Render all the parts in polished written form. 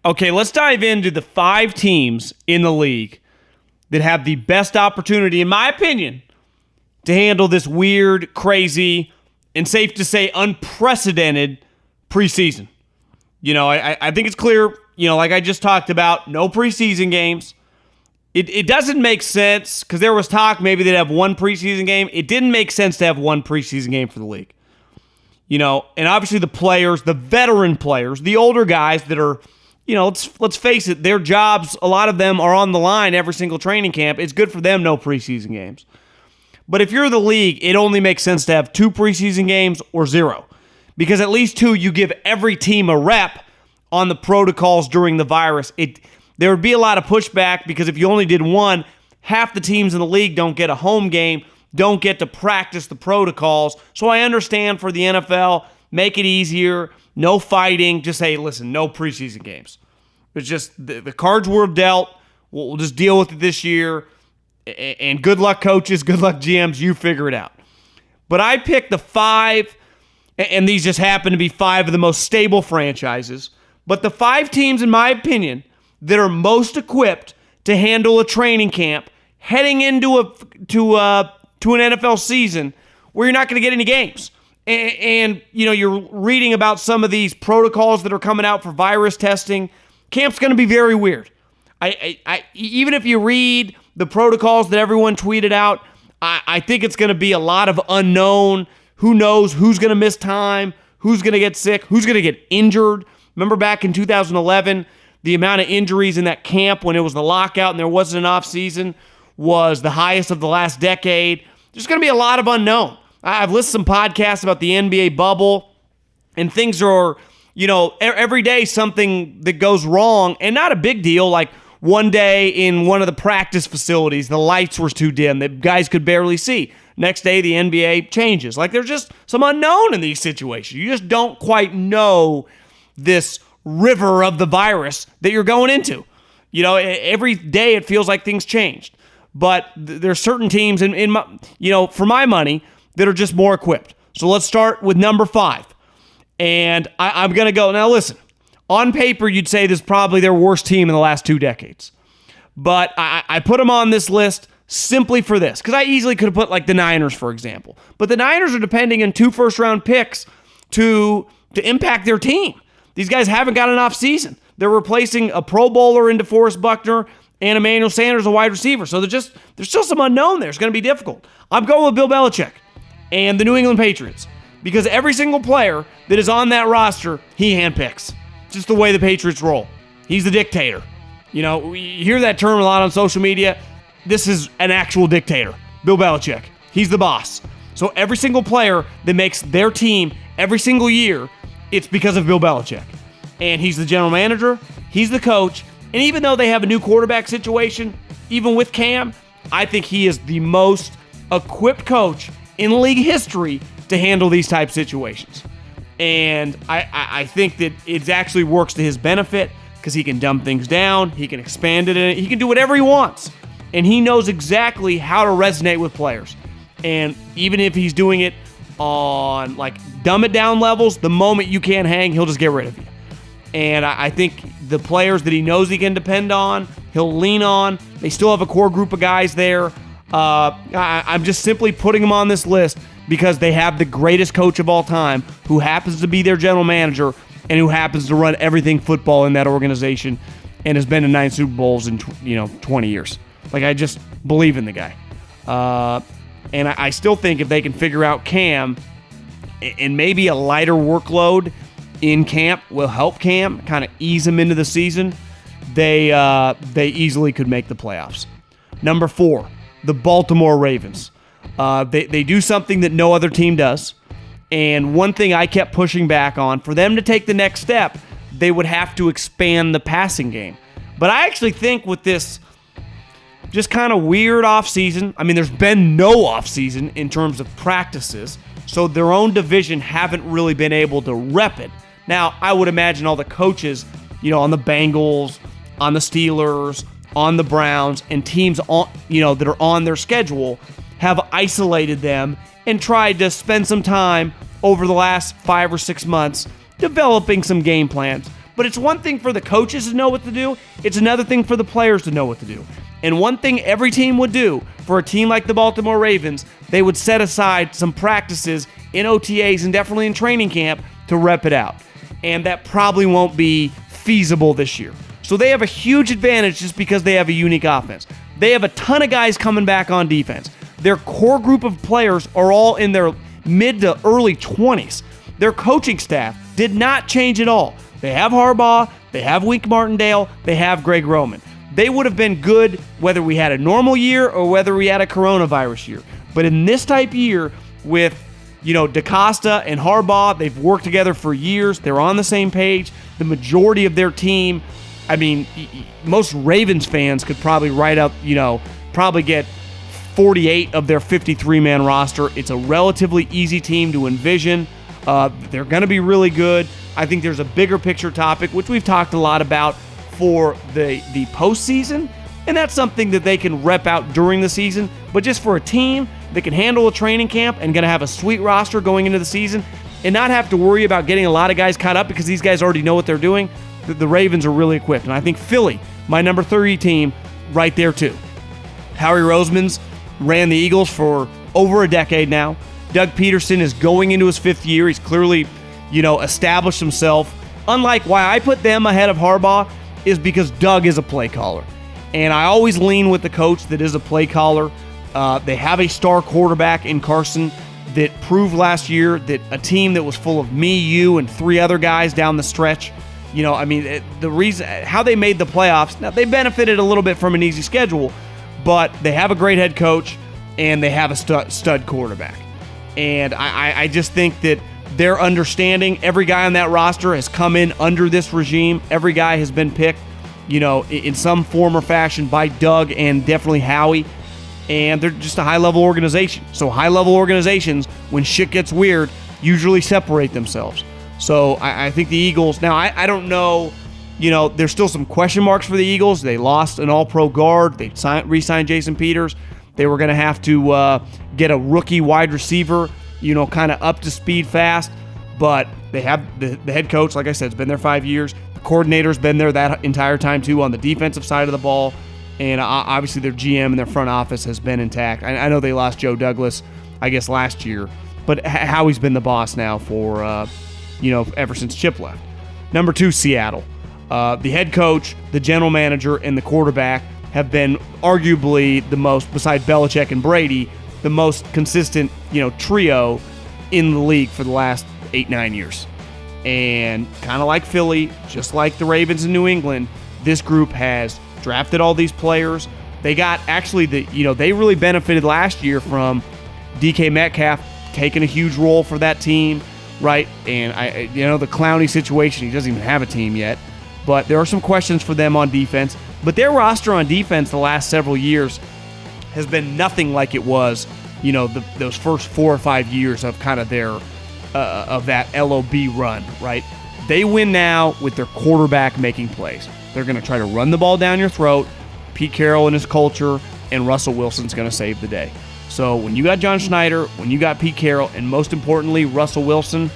Okay, let's dive into the 5 teams in the league that have the best opportunity, in my opinion, to handle this weird, crazy, and safe to say unprecedented preseason. I think it's clear, like I just talked about, no preseason games. It doesn't make sense because there was talk maybe they'd have one preseason game. It didn't make sense to have one preseason game for the league. And obviously the players, the veteran players, the older guys that are, let's face it, their jobs, a lot of them are on the line every single training camp. It's good for them, no preseason games. But if you're the league, it only makes sense to have 2 preseason games or 0. Because at least 2, you give every team a rep on the protocols during the virus. There would be a lot of pushback because if you only did 1, half the teams in the league don't get a home game, don't get to practice the protocols. So I understand for the NFL, make it easier, no fighting, just say, listen, no preseason games. It's just the cards were dealt. We'll just deal with it this year. And good luck, coaches, good luck, GMs, you figure it out. But I picked the 5, and these just happen to be 5 of the most stable franchises. But the 5 teams, in my opinion, that are most equipped to handle a training camp heading into an NFL season where you're not going to get any games. And you're reading about some of these protocols that are coming out for virus testing. Camp's going to be very weird. I even if you read the protocols that everyone tweeted out, I think it's going to be a lot of unknown. Who knows who's going to miss time, who's going to get sick, who's going to get injured. Remember back in 2011, the amount of injuries in that camp when it was the lockout and there wasn't an off season was the highest of the last decade. There's going to be a lot of unknown. I've listened to some podcasts about the NBA bubble, and things are, every day something that goes wrong, and not a big deal. Like one day in one of the practice facilities, the lights were too dim, the guys could barely see. Next day, the NBA changes. Like there's just some unknown in these situations. You just don't quite know this river of the virus that you're going into. Every day it feels like things changed. But there's certain teams, for my money, that are just more equipped. So let's start with number 5. And I'm going to go. Now listen, on paper, you'd say this is probably their worst team in the last 2 decades. But I put them on this list simply for this. Because I easily could have put like the Niners, for example. But the Niners are depending on 2 first-round picks to impact their team. These guys haven't got an off season. They're replacing a Pro Bowler in DeForest Buckner and Emmanuel Sanders, a wide receiver. So there's still some unknown there. It's going to be difficult. I'm going with Bill Belichick and the New England Patriots because every single player that is on that roster, he handpicks. Just the way the Patriots roll. He's the dictator. We hear that term a lot on social media. This is an actual dictator. Bill Belichick. He's the boss. So every single player that makes their team every single year, it's because of Bill Belichick. And he's the general manager. He's the coach. And even though they have a new quarterback situation, even with Cam, I think he is the most equipped coach in league history to handle these type situations. And I think that it actually works to his benefit because he can dumb things down, he can expand it, he can do whatever he wants. And he knows exactly how to resonate with players. And even if he's doing it on like dumb it down levels, the moment you can't hang, he'll just get rid of you. And I think the players that he knows he can depend on, he'll lean on. They still have a core group of guys there. I'm just simply putting them on this list because they have the greatest coach of all time who happens to be their general manager and who happens to run everything football in that organization and has been to 9 Super Bowls in 20 years. Like, I just believe in the guy. And I still think if they can figure out Cam and maybe a lighter workload in camp will help Cam kind of ease him into the season, they easily could make the playoffs. Number 4, the Baltimore Ravens. They do something that no other team does. And one thing I kept pushing back on, for them to take the next step, they would have to expand the passing game. But I actually think with this just kind of weird offseason, I mean, there's been no offseason in terms of practices, so their own division haven't really been able to rep it. Now, I would imagine all the coaches, on the Bengals, on the Steelers, on the Browns, and teams on, that are on their schedule have isolated them and tried to spend some time over the last 5 or 6 months developing some game plans. But it's one thing for the coaches to know what to do. It's another thing for the players to know what to do. And one thing every team would do for a team like the Baltimore Ravens, they would set aside some practices in OTAs and definitely in training camp to rep it out. And that probably won't be feasible this year. So they have a huge advantage just because they have a unique offense. They have a ton of guys coming back on defense. Their core group of players are all in their mid to early 20s. Their coaching staff did not change at all. They have Harbaugh, they have Wink Martindale, they have Greg Roman. They would have been good whether we had a normal year or whether we had a coronavirus year. But in this type of year with, DaCosta and Harbaugh, they've worked together for years. They're on the same page. The majority of their team, most Ravens fans could probably write out, probably get 48 of their 53-man roster. It's a relatively easy team to envision. They're going to be really good. I think there's a bigger picture topic, which we've talked a lot about for the postseason, and that's something that they can rep out during the season. But just for a team that can handle a training camp and going to have a sweet roster going into the season and not have to worry about getting a lot of guys caught up because these guys already know what they're doing, the Ravens are really equipped. And I think Philly, my number 30 team, right there too. Howie Roseman's ran the Eagles for over a decade now. Doug Peterson is going into his 5th year. He's clearly, established himself. Unlike why I put them ahead of Harbaugh is because Doug is a play caller. And I always lean with the coach that is a play caller. They have a star quarterback in Carson that proved last year that a team that was full of me, you, and 3 other guys down the stretch, the reason how they made the playoffs, now they benefited a little bit from an easy schedule, but they have a great head coach and they have a stud quarterback. And I just think that their understanding, every guy on that roster has come in under this regime. Every guy has been picked, in some form or fashion by Doug and definitely Howie. And they're just a high-level organization. So high-level organizations, when shit gets weird, usually separate themselves. So I think the Eagles, now I don't know, there's still some question marks for the Eagles. They lost an all-pro guard. They re-signed Jason Peters. They were going to have to get a rookie wide receiver, kind of up to speed fast. But they have the head coach, like I said, has been there 5 years. The coordinator's been there that entire time, too, on the defensive side of the ball. And obviously their GM and their front office has been intact. I know they lost Joe Douglas, I guess, last year. But Howie's been the boss now for, ever since Chip left. Number 2, Seattle. The head coach, the general manager, and the quarterback have been arguably the most, beside Belichick and Brady, the most consistent, trio in the league for the last 8-9 years. And kind of like Philly, just like the Ravens in New England, this group has drafted all these players. They got actually they really benefited last year from DK Metcalf taking a huge role for that team, right? And the Clowney situation, he doesn't even have a team yet. But there are some questions for them on defense. But their roster on defense the last several years has been nothing like it was, those first 4 or 5 years of kind of their of that LOB run, right? They win now with their quarterback making plays. They're going to try to run the ball down your throat. Pete Carroll and his culture, and Russell Wilson's going to save the day. So when you got John Schneider, when you got Pete Carroll, and most importantly, Russell Wilson,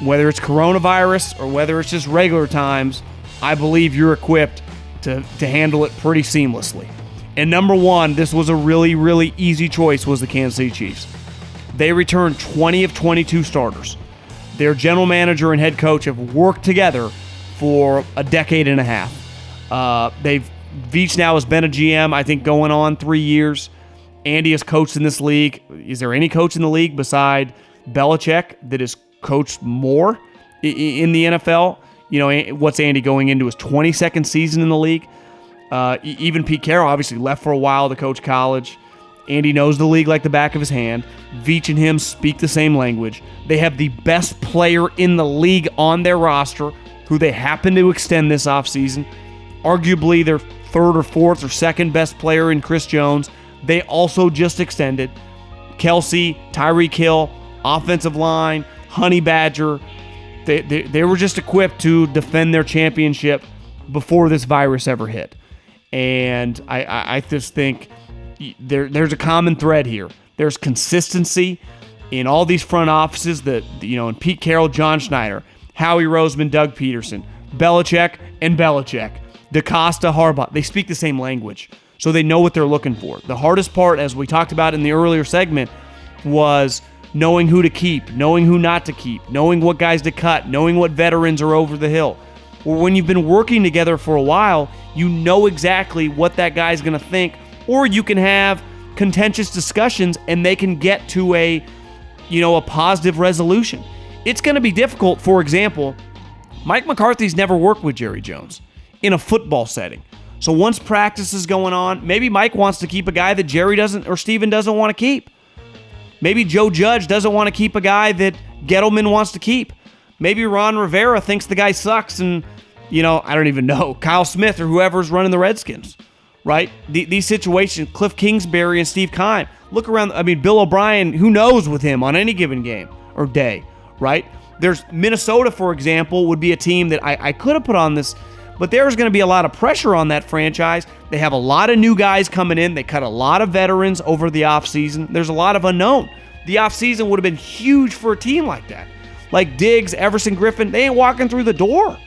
whether it's coronavirus or whether it's just regular times, I believe you're equipped to handle it pretty seamlessly. And number 1, this was a really, really easy choice, was the Kansas City Chiefs. They returned 20 of 22 starters. Their general manager and head coach have worked together for a decade and a half. Veach now has been a GM, I think, going on 3 years. Andy has coached in this league. Is there any coach in the league beside Belichick that has coached more in the NFL? What's Andy going into his 22nd season in the league? Even Pete Carroll obviously left for a while to coach college. Andy knows the league like the back of his hand. Veach and him speak the same language. They have the best player in the league on their roster, who they happen to extend this offseason. Arguably their 3rd or 4th or 2nd best player in Chris Jones. They also just extended. Kelsey, Tyreek Hill, offensive line, Honey Badger. They were just equipped to defend their championship before this virus ever hit. And I just think there's a common thread here. There's consistency in all these front offices that, and Pete Carroll, John Schneider, Howie Roseman, Doug Peterson. Belichick, and Belichick. DaCosta, Harbaugh, they speak the same language, so they know what they're looking for. The hardest part, as we talked about in the earlier segment, was knowing who to keep, knowing who not to keep, knowing what guys to cut, knowing what veterans are over the hill. Well, when you've been working together for a while, you know exactly what that guy's going to think, or you can have contentious discussions and they can get to a positive resolution. It's going to be difficult. For example, Mike McCarthy's never worked with Jerry Jones in a football setting. So once practice is going on, maybe Mike wants to keep a guy that Jerry doesn't or Steven doesn't want to keep. Maybe Joe Judge doesn't want to keep a guy that Gettleman wants to keep. Maybe Ron Rivera thinks the guy sucks and, I don't even know, Kyle Smith or whoever's running the Redskins, right? These situations, Cliff Kingsbury and Steve Keim. Look around, Bill O'Brien, who knows with him on any given game or day, right? There's Minnesota, for example, would be a team that I could have put on this, but there's going to be a lot of pressure on that franchise. They have a lot of new guys coming in. They cut a lot of veterans over the offseason. There's a lot of unknown. The offseason would have been huge for a team like that. Like Diggs, Everson Griffin, they ain't walking through the door.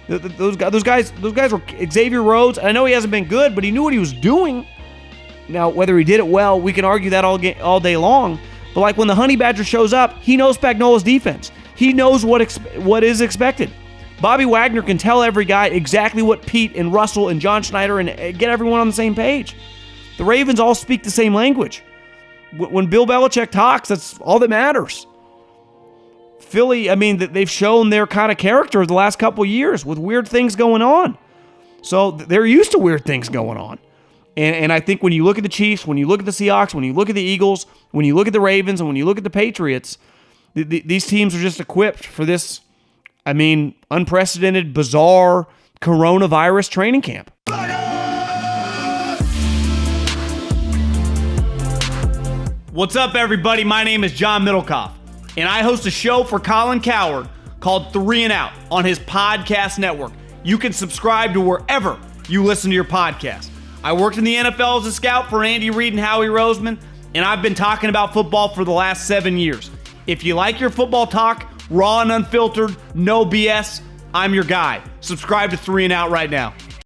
Those guys were Xavier Rhodes. I know he hasn't been good, but he knew what he was doing. Now, whether he did it well, we can argue that all day long. But like when the Honey Badger shows up, he knows Spagnola's defense. He knows what is expected. Bobby Wagner can tell every guy exactly what Pete and Russell and John Schneider and get everyone on the same page. The Ravens all speak the same language. When Bill Belichick talks, that's all that matters. Philly, they've shown their kind of character the last couple of years with weird things going on. So they're used to weird things going on. And I think when you look at the Chiefs, when you look at the Seahawks, when you look at the Eagles, when you look at the Ravens, and when you look at the Patriots, these teams are just equipped for this, unprecedented, bizarre coronavirus training camp. What's up, everybody? My name is John Middlekauff, and I host a show for Colin Cowherd called 3 and Out on his podcast network. You can subscribe to wherever you listen to your podcast. I worked in the NFL as a scout for Andy Reid and Howie Roseman, and I've been talking about football for the last 7 years. If you like your football talk, raw and unfiltered, no BS, I'm your guy. Subscribe to 3 and Out right now.